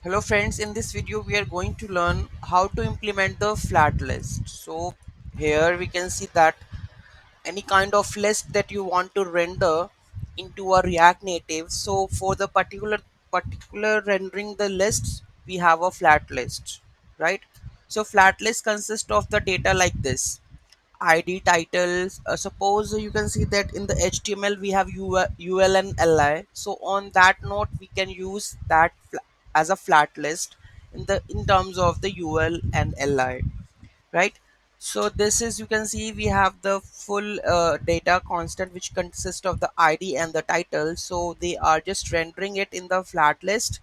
Hello friends, in this video we are going to learn how to implement the flat list. So here we can see that any kind of list that you want to render into a React Native. So for the particular rendering the lists, we have a flat list, right? So flat list consists of the data like this. ID titles. Suppose you can see that in the HTML we have UL and LI. So on that note, we can use that as a flat list in terms of the UL and LI, right? So this is, you can see we have the full data constant which consists of the ID and the title. So they are just rendering it in the flat list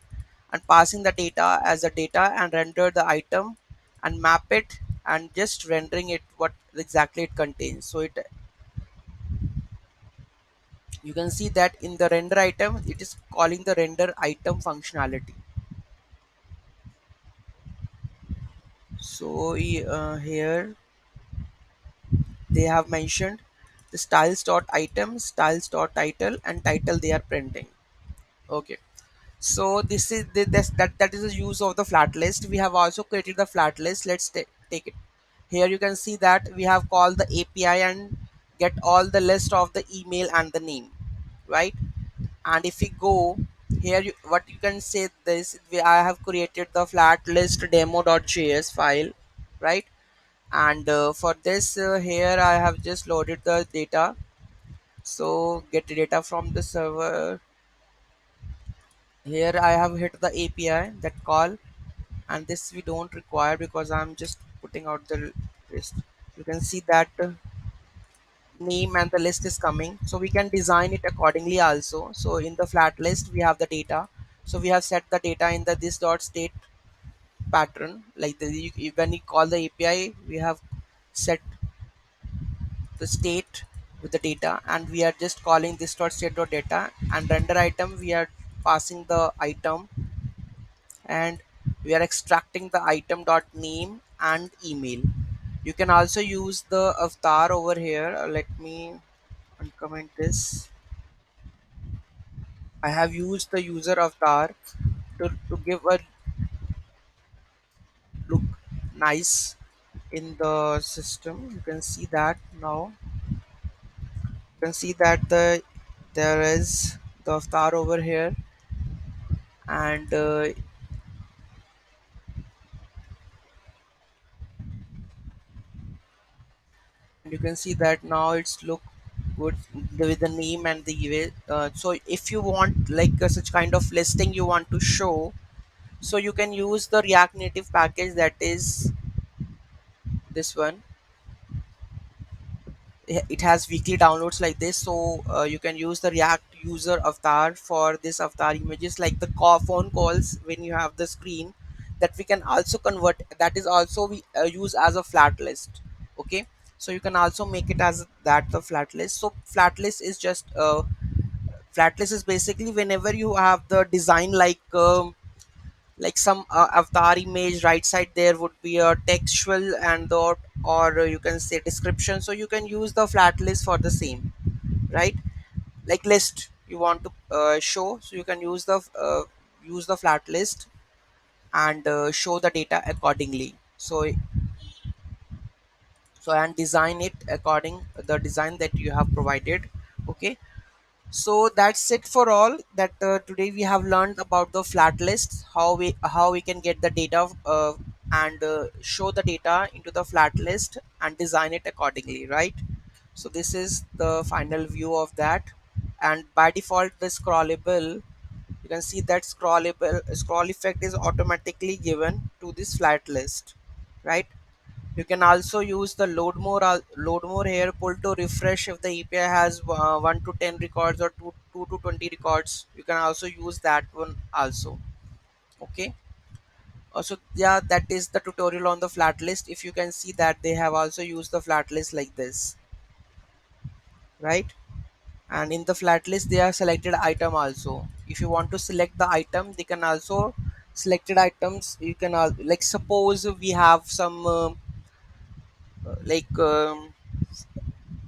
and passing the data as a data and render the item and map it and just rendering it what exactly it contains. So it, you can see that in the render item it is calling the render item functionality. So here they have mentioned the styles dot item, styles dot title, and title they are printing. Okay, so this is that is the use of the flat list. We have also created the flat list. Let's take it. Here you can see that we have called the API and get all the list of the email and the name, right? And if we go here, what you can say this, I have created the flat list demo.js file, right? And for this here I have just loaded the data. So get data from the server. Here I have hit the API that call, and this we don't require because I'm just putting out the list. You can see that name and the list is coming, so we can design it accordingly also. So in the flat list we have the data, so we have set the data in the this dot state pattern, like when you call the API we have set the state with the data, and we are just calling this dot state dot data, and render item we are passing the item, and we are extracting the item dot name and email. You can also use the avatar over here. Let me uncomment this. I have used the user avatar to give a look nice in the system. You can see that now. You can see that there is the avatar over here, and you can see that now it's look good with the name and the email. So if you want like such kind of listing you want to show, so you can use the React Native package, that is this one. It has weekly downloads like this. So you can use the React user avatar for this avatar images, like the phone calls when you have the screen, that we can also convert, that is also we use as a flat list. Okay, so you can also make it as that the flat list. So flat list is just flat list is basically whenever you have the design like some avatar image, right side there would be a textual and the, or you can say description, so you can use the flat list for the same, right? Like list you want to show, so you can use the flat list and show the data accordingly. So and design it according the design that you have provided. Okay, so that's it for all that today we have learned about the flat lists, how we can get the data and show the data into the flat list and design it accordingly, right? So this is the final view of that. And by default the scrollable, you can see that scroll effect is automatically given to this flat list, right? You can also use the load more here pull to refresh if the API has 1 to 10 records or 2 to 20 records. You can also use that one also. Okay. Also, yeah, that is the tutorial on the flat list. If you can see that they have also used the flat list like this, right? And in the flat list, they are selected item also. If you want to select the item, they can also selected items. You can like suppose we have some like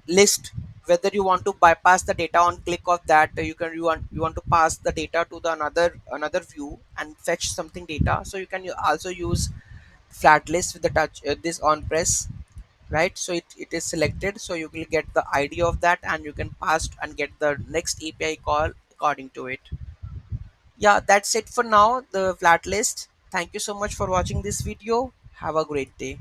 list whether you want to bypass the data on click of that, you want to pass the data to the another view and fetch something data, so you can also use FlatList with the touch this on press, right? So it is selected, so you will get the ID of that and you can pass and get the next API call according to it. Yeah, that's it for now, the FlatList. Thank you so much for watching this video. Have a great day.